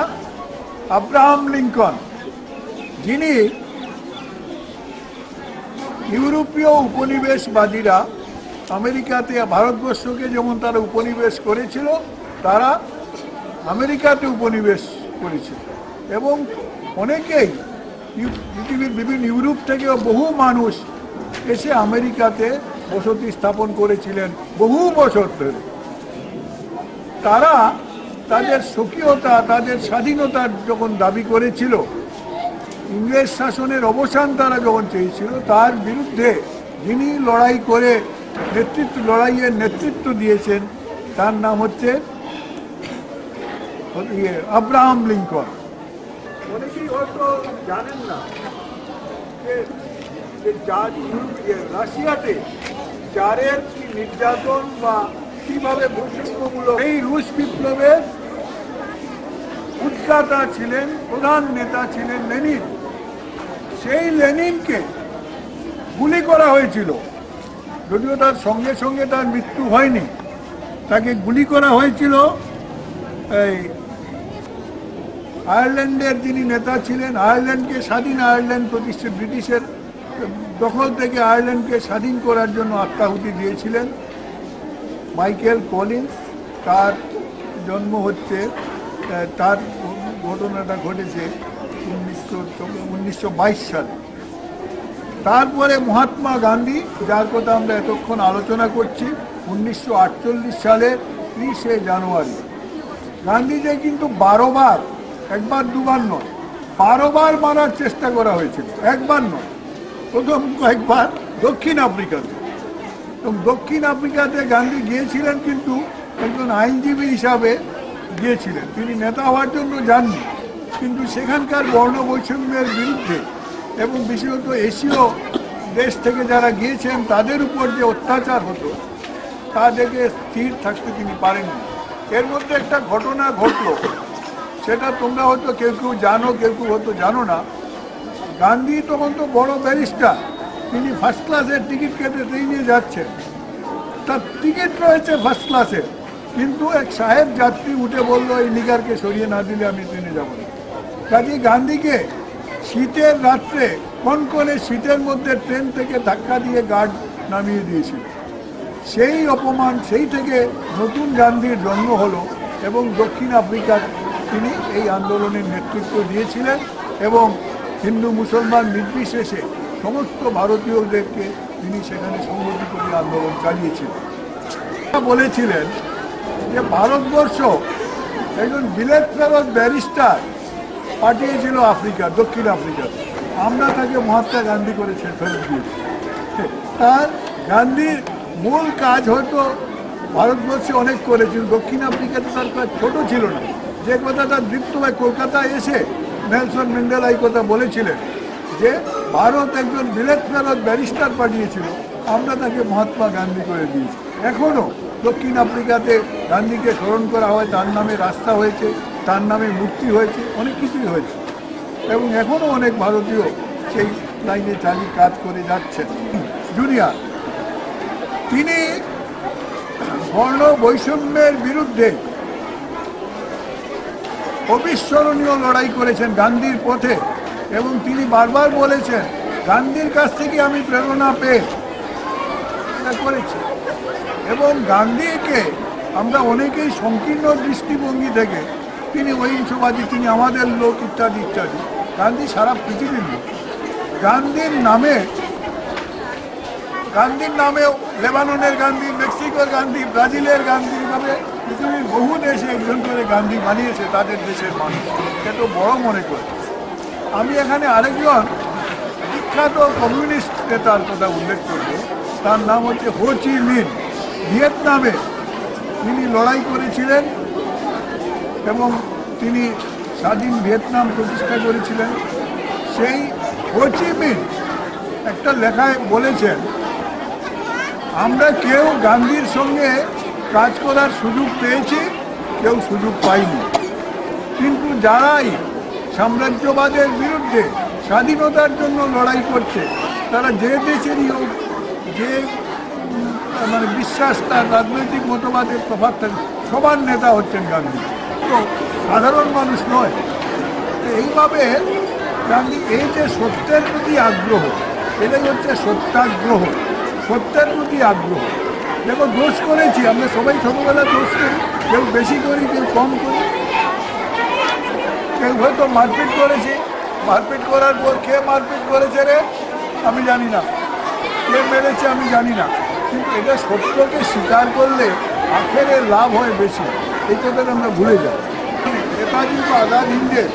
আব্রাহাম লিঙ্কন, যিনি ইউরোপীয় উপনিবেশবাদীরা আমেরিকাতে, ভারতবর্ষকে যেমন তারা উপনিবেশ করেছিল, তারা আমেরিকাতে উপনিবেশ করেছিল। এবং অনেকেই পৃথিবীর বিভিন্ন ইউরোপ থেকেও বহু মানুষ এসে আমেরিকাতে বসতি স্থাপন করেছিলেন বহু বছর ধরে। তারা তাদের স্বকীয়তা, তাদের স্বাধীনতার যখন দাবি করেছিল, ইংরেজ শাসনের অবসান তারা যখন চেয়েছিল, তার বিরুদ্ধে যিনি লড়াইয়ের নেতৃত্ব দিয়েছেন, তার নাম হচ্ছে আব্রাহাম লিঙ্কন। অনেকেই হয়তো জানেন না যে রাশিয়াতে জারের কি নির্যাতন বা কিভাবে বৈষম্যমূলক, এই রুশ বিপ্লবের উদ্গাতা ছিলেন, প্রধান নেতা ছিলেন লেনিন। সেই লেনিনকে গুলি করা হয়েছিল, যদিও তার সঙ্গে সঙ্গে তার মৃত্যু হয়নি, তাকে গুলি করা হয়েছিল। এই আয়ারল্যান্ডের যিনি নেতা ছিলেন, আয়ারল্যান্ডকে স্বাধীন আয়ারল্যান্ড প্রতিষ্ঠা, ব্রিটিশের দখল থেকে আয়ারল্যান্ডকে স্বাধীন করার জন্য আত্মাহুতি দিয়েছিলেন মাইকেল কলিন্স। তার জন্ম হচ্ছে, তার ঘটনাটা ঘটেছে 1922 সালে। তারপরে মহাত্মা গান্ধী, যার কথা আমরা এতক্ষণ আলোচনা করছি, 1948 সালের 30শে জানুয়ারি। গান্ধীজি কিন্তু 12 বার, একবার দুবার নয়, 12 বার মারার চেষ্টা করা হয়েছিল, একবার নয়। প্রথম কয়েকবার দক্ষিণ আফ্রিকাতে, এবং দক্ষিণ আফ্রিকাতে গান্ধী গিয়েছিলেন, কিন্তু একজন আইনজীবী হিসাবে গিয়েছিলেন, তিনি নেতা হওয়ার জন্য যাননি। কিন্তু সেখানকার বর্ণ বৈষম্যের বিরুদ্ধে এবং বিশেষত এশীয় দেশ থেকে যারা গিয়েছেন তাদের উপর যে অত্যাচার হতো, তা দেখে স্থির থাকতে তিনি পারেননি। এর মধ্যে একটা ঘটনা ঘটল, সেটা তোমরা হয়তো কেউ কেউ জানো, কেউ কেউ হয়তো জানো না। গান্ধী তখন তো বড় ব্যারিস্টার, তিনি ফার্স্ট ক্লাসের টিকিট কেটে ট্রেনে যাচ্ছেন, তার টিকিট রয়েছে ফার্স্ট ক্লাসের, কিন্তু এক সাহেব যাত্রী উঠে বললো এই নিগারকে সরিয়ে না দিলে আমি ট্রেনে যাব না। কাজে গান্ধীকে শীতের রাত্রে কনকনে শীতের মধ্যে ট্রেন থেকে ধাক্কা দিয়ে গার্ড নামিয়ে দিয়েছিল। সেই অপমান, সেই থেকে নতুন গান্ধীর জন্ম হলো এবং দক্ষিণ আফ্রিকার তিনি এই আন্দোলনের নেতৃত্ব দিয়েছিলেন এবং হিন্দু মুসলমান নির্বিশেষে সমস্ত ভারতীয়দেরকে তিনি সেখানে সংগঠিত করে আন্দোলন চালিয়েছিলেন। বলেছিলেন যে ভারতবর্ষ একজন বিলেত ফেরত ব্যারিস্টার পাঠিয়েছিল আফ্রিকা, দক্ষিণ আফ্রিকাতে, আমরা তাকে মহাত্মা গান্ধী করেছেন ফেরত দিয়েছি। তার গান্ধীর মূল কাজ হয়তো ভারতবর্ষে অনেক করেছিল, দক্ষিণ আফ্রিকাতে তার কাজ ছোট ছিল না। যে কথা তার দীপ্ত ভাই কলকাতায় এসে নেলসন ম্যান্ডেলা এই কথা বলেছিলেন যে ভারত একজন বিলেত ফেরত ব্যারিস্টার পাঠিয়েছিল, আমরা তাকে মহাত্মা গান্ধী করে দিয়েছি। এখনও দক্ষিণ আফ্রিকাতে গান্ধীকে স্মরণ করা হয়, তার নামে রাস্তা হয়েছে, তার নামে মূর্তি হয়েছে, অনেক কিছুই হয়েছে এবং এখনও অনেক ভারতীয় সেই লাইনে চালিয়ে কাজ করে যাচ্ছেন। জুনিয়র তিনি বর্ণ বৈষম্যের বিরুদ্ধে অবিস্মরণীয় লড়াই করেছেন গান্ধীর পথে এবং তিনি বারবার বলেছেন গান্ধীর কাছ থেকে আমি প্রেরণা পেয়ে এটা করেছি। এবং গান্ধীকে আমরা অনেকেই সংকীর্ণ দৃষ্টিভঙ্গি থেকে তিনি অহিংসবাদী, তিনি আমাদের লোক ইত্যাদি ইত্যাদি। গান্ধী সারা পৃথিবীর লোক। গান্ধীর নামে লেবাননের গান্ধী, মেক্সিকোর গান্ধী, ব্রাজিলের গান্ধী, এভাবে পৃথিবীর বহু দেশে একজন করে গান্ধী বানিয়েছে তাদের দেশের মানুষ। এটা বড় মনে করে। আমি এখানে আরেকজন বিখ্যাত কমিউনিস্ট নেতার কথা উল্লেখ করব, তার নাম হচ্ছে হো চি মিন। ভিয়েতনামে তিনি লড়াই করেছিলেন এবং তিনি স্বাধীন ভিয়েতনাম প্রতিষ্ঠা করেছিলেন। সেই হো চি মিন একটা লেখায় বলেছেন আমরা কেউ গান্ধীর সঙ্গে কাজ করার সুযোগ পেয়েছি, কেউ সুযোগ পাইনি, কিন্তু যারাই সাম্রাজ্যবাদের বিরুদ্ধে স্বাধীনতার জন্য লড়াই করছে তারা যে দেশেরই হোক, যে মানে বিশ্বাস, তার রাজনৈতিক মতবাদের প্রভাব থাকে, সবার নেতা হচ্ছেন গান্ধী, তো সাধারণ মানুষ নয়। এইভাবে গান্ধী এই যে সত্যের প্রতি আগ্রহ, এটাই হচ্ছে সত্যাগ্রহ, সত্যের প্রতি আগ্রহ। দেখো দোষ করেছি আমরা সবাই, ছোটবেলা দোষ করি, কেউ বেশি করি কেউ কম করি, কেউ হয়তো মারপিট করেছি, মারপিট করার পর কে মারপিট করেছে রে আমি জানি না, কে মেরেছে আমি জানি না, কিন্তু এটা সত্যকে স্বীকার করলে আখেরের লাভ হয় বেশি, এই কথাটা আমরা ভুলে যাই। নেতাজি বা আজাদ হিন্দের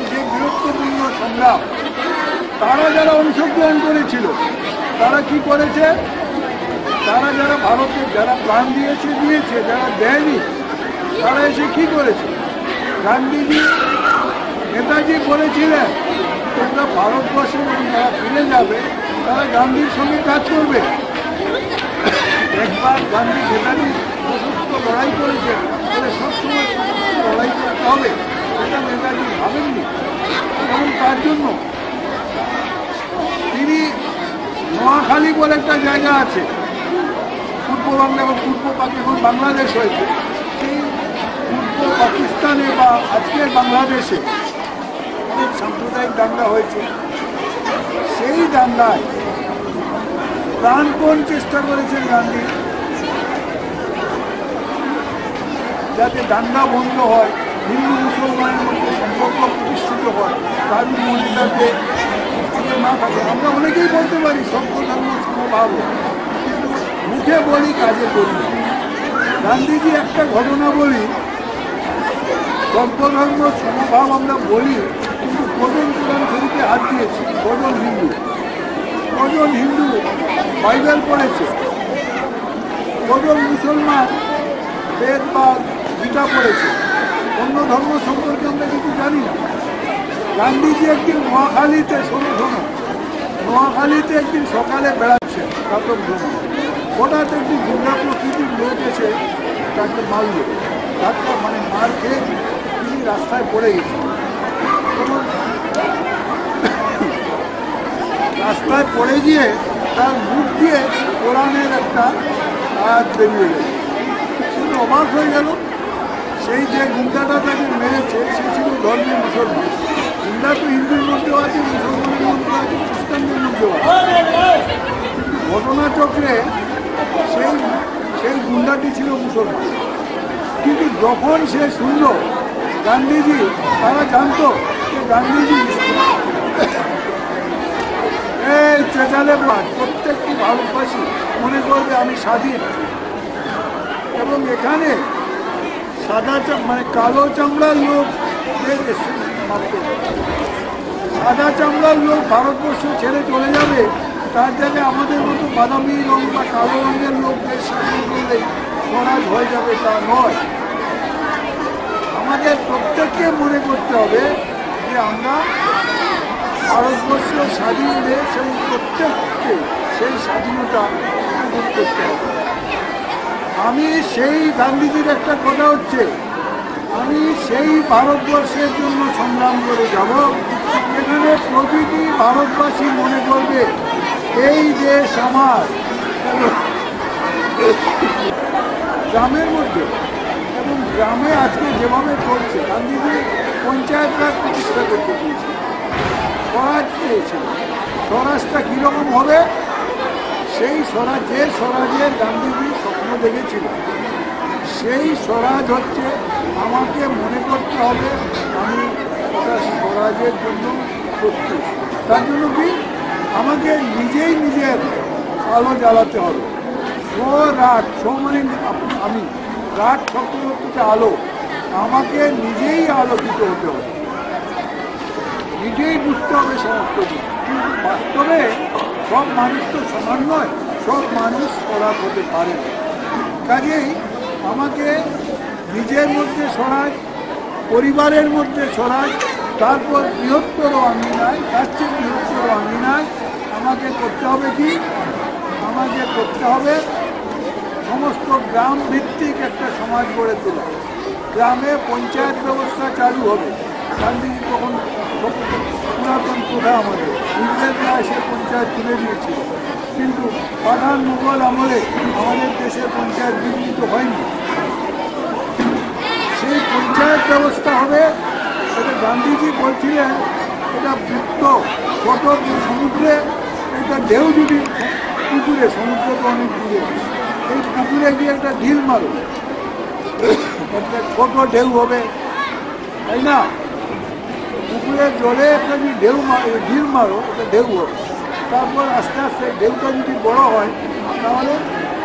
যে গুরুত্বপূর্ণ সংগ্রাম, তারা যারা অংশগ্রহণ করেছিল তারা কি করেছে, তারা যারা ভারতের যারা প্রাণ দিয়েছে, যারা দেয়নি তারা এসে কি করেছে। গান্ধীজি নেতাজি বলেছিলেন তোমরা ভারতবর্ষে যারা ফিরে যাবে তারা গান্ধীর সঙ্গে কাজ করবে। একবার গান্ধী নেতাজি অসুস্থ লড়াই করেছেন, বলে সবসময় লড়াই করতে হবে, এটা নেতাজি ভাবেননি এবং তার জন্য তিনি নোয়াখালী বলে একটা জায়গা আছে পূর্ব বাংলা এবং পূর্ব পাকিস্তান, বাংলাদেশ হয়েছে, সেই পূর্ব পাকিস্তানে বা আজকের বাংলাদেশে অনেক সাম্প্রদায়িক দাঙ্গা হয়েছে। সেই দাঙ্গায় প্রাণপণ চেষ্টা করেছেন গান্ধী যাতে দাঙ্গা বন্ধ হয়, হিন্দু মুসলমানের মধ্যে সম্পর্ক প্রতিষ্ঠিত হয়, কারণ মহিলাকে না থাকে। আমরা অনেকেই বলতে পারি সভ্য ধর্ম সমভাব, কিন্তু মুখে বলি কাজে করি না। গান্ধীজি একটা ঘটনা বলি, সভ্য ধর্ম সমভাব আমরা বলি, কিন্তু কজন কোরআন শরীফে হাত দিয়েছে, কজন হিন্দু বাইবেল পড়েছে, কজন মুসলমান বেদ বা গীতা পড়েছে, অন্য ধর্ম সম্পর্কে আমরা কিছু জানি না। গান্ধীজি একদিন নোয়াখালীতে নোয়াখালীতে একদিন সকালে বেড়াচ্ছেন প্রাতঃ ভ্রমণ, হঠাৎ একটি দুর্গা প্রকৃতির লোক এসে তাকে মারল, তাকে মানে মার খেয়ে তিনি রাস্তায় পড়ে গেছেন। রাস্তায় পড়ে গিয়ে তার মুখ দিয়ে কোরআনের একটা আর বেরিয়ে গেল। শুধু অবাক হয়ে গেল, সেই যে গুন্ডাটা তাকে মেরেছে সে ছিল ধর্মীয় মুসলমান। গুন্ডা তো হিন্দুর মধ্যেও আছে, মুসলমানের মধ্যেও আছে, খ্রিস্টানদের মধ্যেও আছে। ঘটনাচক্রে সেই গুন্ডাটি ছিল মুসলমান। কিন্তু যখন সে শুনল গান্ধীজি, তারা জানতো যে গান্ধীজি এই চেঁচালে প্রত্যেকটি ভারতবাসী মনে করবে আমি স্বাধীন। এবং এখানে সাদা মানে কালো চামড়ার লোক, সাদা চামড়ার লোক ভারতবর্ষ ছেড়ে চলে যাবে, তার জায়গায় আমাদের মতো বাদামি রং বা কালো রঙের লোক দেশ শাসন করলেই স্বরাজ হয়ে যাবে তা নয়। আমাদের প্রত্যেককে মনে করতে হবে যে আমরা ভারতবর্ষ স্বাধীন দেশ এবং প্রত্যেককে সেই স্বাধীনতা উপভোগ করতে হবে। আমি সেই গান্ধীজির একটা কথা হচ্ছে, আমি সেই ভারতবর্ষের জন্য সংগ্রাম করে যাব এখানে প্রতিটি ভারতবাসী মনে করবে এই দেশ আমার। গ্রামের মধ্যে এবং গ্রামে আজকে যেভাবে চলছে, গান্ধীজি পঞ্চায়েত রাজ প্রতিষ্ঠা করতে চেয়েছে, স্বরাজ চেয়েছিল। স্বরাজটা কীরকম হবে, সেই স্বরাজের গান্ধীজি স্বপ্ন দেখেছিল, সেই স্বরাজ হচ্ছে আমাকে মনে করতে হবে আমি একটা স্বরাজের জন্য প্রস্তুত। তার জন্য কি আমাকে নিজেই নিজের আলো জ্বালাতে হবে। স্বরাজ, মানে আমি, রাত শব্দ হচ্ছে আলো, আমাকে নিজেই আলোকিত হতে হবে, নিজেই বুঝতে হবে সমস্ত কিছু। কিন্তু বাস্তবে সব মানুষ তো সমান নয়, সব মানুষ স্বরাজ হতে পারে। কাজেই আমাকে নিজের মধ্যে স্বরাজ, পরিবারের মধ্যে স্বরাজ, তারপর বৃহত্তর আঙ্গিনায়, তার চেয়ে বৃহত্তর আঙ্গিনায় আমাকে করতে হবে কি, আমাকে করতে হবে সমস্ত গ্রাম ভিত্তিক একটা সমাজ গড়ে তোলা। গ্রামে পঞ্চায়েত ব্যবস্থা চালু হবে। গান্ধীজি তখন পুরাতন প্রথা আমাদের, ইংরেজরা এসে পঞ্চায়েত তুলে দিয়েছিল, কিন্তু পাঠান মুঘল আমলে আমাদের দেশে পঞ্চায়েত বিঘ্নিত হয়নি। সেই পঞ্চায়েত ব্যবস্থা হবে, এটা গান্ধীজি বলছিলেন, এটা বৃত্ত ছোট সমুদ্রে, এটা ঢেউ যদি পুকুরে, সমুদ্র তো অনেক দূরে, এই পুকুরে গিয়ে একটা ঢিল মারো, একটা ছোট ঢেউ হবে, তাই না? পুকুরের জলে একটা যদি ঢিল মারো, একটা ঢেউ হবে। তারপর আস্তে আস্তে ঢেউটা যদি বড় হয়, তাহলে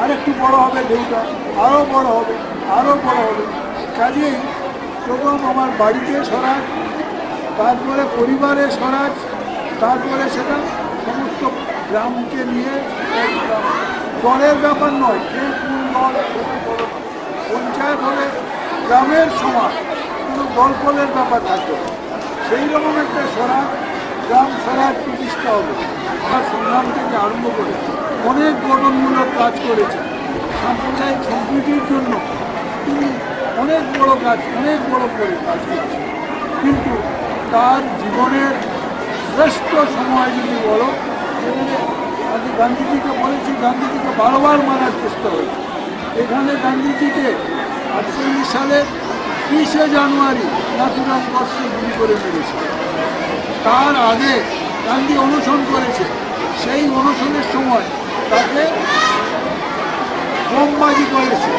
আরেকটু বড় হবে ঢেউটা, আরও বড় হবে, আরও বড় হবে। কাজেই প্রথম আমার বাড়িতে স্বরাজ, তারপরে পরিবারের স্বরাজ, তারপরে সেটা সমস্ত গ্রামকে নিয়ে দলের ব্যাপার নয়, কে কোন দল, পঞ্চায়েত হলে গ্রামের সমাজ, কোনো দল ফলের ব্যাপার থাকবে। সেই রকম একটা স্বরাজ, গ্রাম স্বরাজ প্রতিষ্ঠা হবে। আমার সংগ্রাম থেকে আরম্ভ করে অনেক গঠনমূলক কাজ করেছেন, সাম্প্রদায়িক সম্প্রীতির জন্য তিনি অনেক বড় কাজ, অনেক বড় করে কাজ করেছেন। কিন্তু তার জীবনের শ্রেষ্ঠ সময় যদি বলো, যেখানে আজকে গান্ধীজিকে বলেছি, গান্ধীজিকে বারবার মারার চেষ্টা হয়েছে। এখানে গান্ধীজিকে 48 সালে 30শে জানুয়ারি নাথুরাম গডসে গুলি করে মেরেছে। তার আগে গান্ধী অনশন করেছে, সেই অনশনের সময় তাকে বোমবাজি করেছে।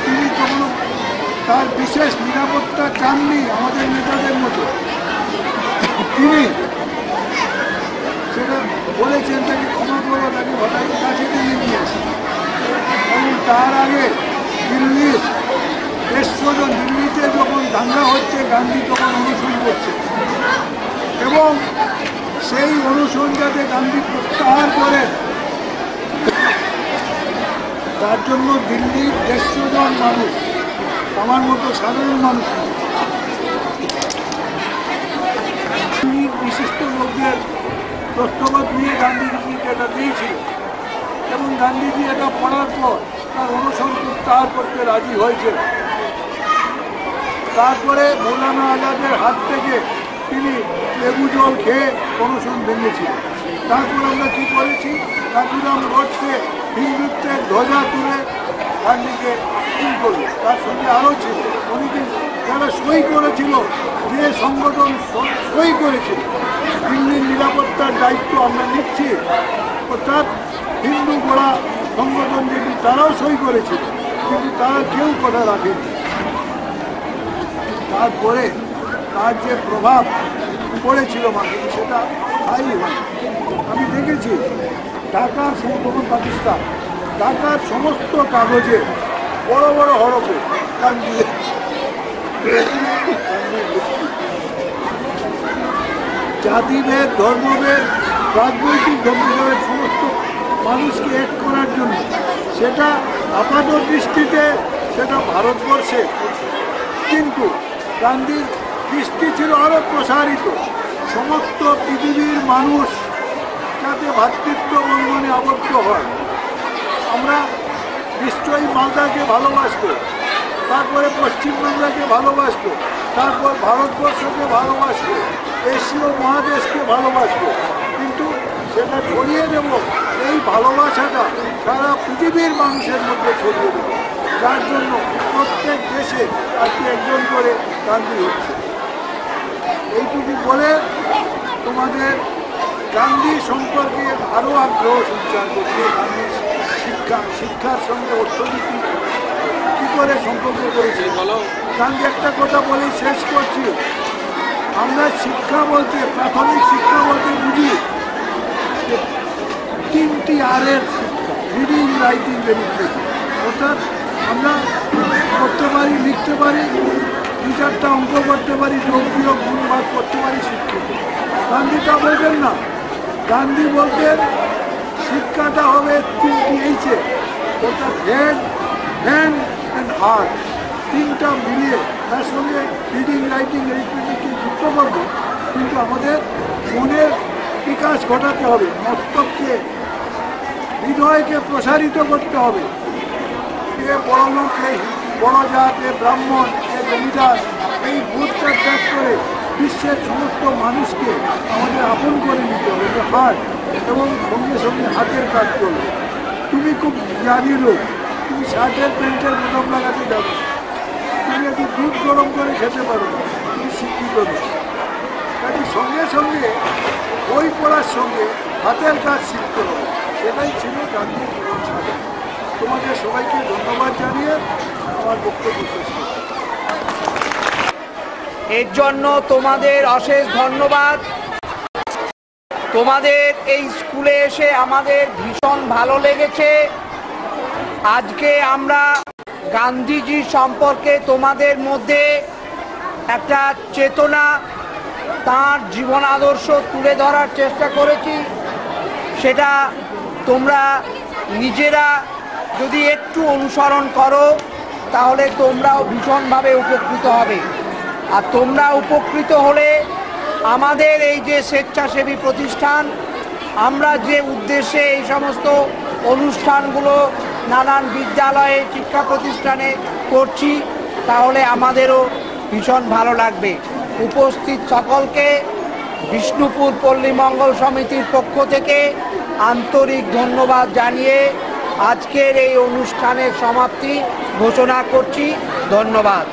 তিনি কখনো তার বিশেষ নিরাপত্তা চাননি আমাদের নেতাদের মতো, তিনি সেটা বলেছেন, তাকে ক্ষমা করো, তাকে ঘটনার কাছে টেনে নিয়েছে। এবং তার আগে দিল্লির 150 জন, দিল্লিতে যখন দাঙ্গা হচ্ছে, গান্ধী তখন অনশন করছে, এবং সেই অনশন যাতে গান্ধী প্রত্যাহার করেন, তার জন্য দিল্লির 150 জন মানুষ, আমার মতো সাধারণ মানুষ, বিশিষ্ট লোকদের তথ্যবাদ নিয়ে গান্ধীজিকে এটা দিয়েছিল। এবং গান্ধীজি এটা পড়ার পর তার অনশন প্রত্যাহার করতে রাজি হয়েছে। তারপরে মৌলানা আজাদের হাত থেকে তিনি লেবু জল খেয়ে অনশন ভেঙেছিলেন। তারপর আমরা কী করেছি, নাথুরাম গডসে হিন্দুত্বের ধ্বজা তুলে গান্ধীকে খুন করলো। তার সঙ্গে আরও ছিল অনেকে যারা সই করেছিল, যে সংগঠন সই করেছিল দিল্লির নিরাপত্তার দায়িত্ব আমরা নিচ্ছি, অর্থাৎ হিন্দু গোড়া সংগঠন যেটি তারাও সই করেছিল, কিন্তু তারা কেউ কথা রাখেনি। তারপরে তার যে প্রভাব পড়েছিল মানুষ সেটা স্থায়ী হয়। আমি দেখেছি ঢাকার তখন পাকিস্তান, ঢাকার সমস্ত কাগজে বড় বড় হরফে জাতিভেদ, ধর্মভেদ, রাজনৈতিক ধর্মভেদ সমস্ত মানুষকে এক করার জন্য, সেটা আপাত দৃষ্টিতে সেটা ভারতবর্ষে, কিন্তু গান্ধীর দৃষ্টি ছিল আরও প্রসারিত, সমস্ত পৃথিবীর মানুষ যাতে ভ্রাতৃত্ব বন্ধনে আবদ্ধ হয়। আমরা নিশ্চয়ই মালদাকে ভালোবাসবো, তারপরে পশ্চিমবাংলাকে ভালোবাসবো, তারপর ভারতবর্ষকে ভালোবাসবো, এশীয় মহাদেশকে ভালোবাসবো, কিন্তু সেটা ছড়িয়ে দেব, এই ভালোবাসাটা সারা পৃথিবীর মানুষের মধ্যে ছড়িয়ে দেব, যার জন্য প্রত্যেক দেশে আজকে একজন করে গান্ধী হচ্ছে। এইটুকু বলে তোমাদের গান্ধী সম্পর্কে আরও আগ্রহ সঞ্চার করছে। গান্ধীর শিক্ষার সঙ্গে অর্থনীতি কী করে সম্পর্ক করেছে বলো। গান্ধী একটা কথা বলে শেষ করছি, আমরা শিক্ষা বলতে, প্রাথমিক শিক্ষা বলতে বুঝি যে 3টি আরের শিক্ষা, রিডিং, রাইটিং, মেডিটেশন, অর্থাৎ আমরা করতে পারি, লিখতে পারি, 2-4টা অঙ্ক করতে পারি, যোগ বিয়োগ গুণ ভাগ করতে পারি, শিক্ষিত। গান্ধী তা বলবেন না, গান্ধী বলতেন শিক্ষাটা হবে 3টি এইচে, অর্থাৎ হেড, হ্যান্ড অ্যান্ড হার্ট, 3টা মিলিয়ে তার সঙ্গে রিডিং, রাইটিং, এরিথমেটিককে যুক্ত করব, কিন্তু আমাদের মনের বিকাশ ঘটাতে হবে, মস্তককে, হৃদয়কে প্রসারিত করতে হবে। কে বড় লোক, কে বড় জাত, কে ব্রাহ্মণ, কে জমিদার, এই বোধটা ত্যাগ করে বিশ্বের সমস্ত মানুষকে আমাদের আপন করে নিতে হবে। হাত এবং সঙ্গে সঙ্গে হাতের কাজ করবে। তুমি খুব জ্ঞানী লোক, তুমি শার্টের প্যান্টের বোতাম লাগাতে যাবে, তুমি একটু দুধ গরম করে খেতে পারো, তুমি শিক্ষিত লোক। কাজে সঙ্গে সঙ্গে বই পড়ার সঙ্গে হাতের কাজ শিখতে হবে, সেটাই ছিল গান্ধীর জীবন সাধন। তোমাদের সবাইকে ধন্যবাদ জানিয়ে আমার বক্তব্য শেষ করছি। এর জন্য তোমাদের অশেষ ধন্যবাদ। তোমাদের এই স্কুলে এসে আমাদের ভীষণ ভালো লেগেছে। আজকে আমরা গান্ধীজি সম্পর্কে তোমাদের মধ্যে একটা চেতনা, তাঁর জীবন আদর্শ তুলে ধরার চেষ্টা করেছি। সেটা তোমরা নিজেরা যদি একটু অনুসরণ করো তাহলে তোমরাও ভীষণভাবে উপকৃত হবে। আর তোমরা উপকৃত হলে আমাদের এই যে স্বেচ্ছাসেবী প্রতিষ্ঠান, আমরা যে উদ্দেশ্যে এই সমস্ত অনুষ্ঠানগুলো নানান বিদ্যালয়ে, শিক্ষা প্রতিষ্ঠানে করছি, তাহলে আমাদেরও ভীষণ ভালো লাগবে। উপস্থিত সকলকে বিষ্ণুপুর পল্লী মঙ্গল সমিতির পক্ষ থেকে আন্তরিক ধন্যবাদ জানিয়ে আজকের এই অনুষ্ঠানের সমাপ্তি ঘোষণা করছি। ধন্যবাদ।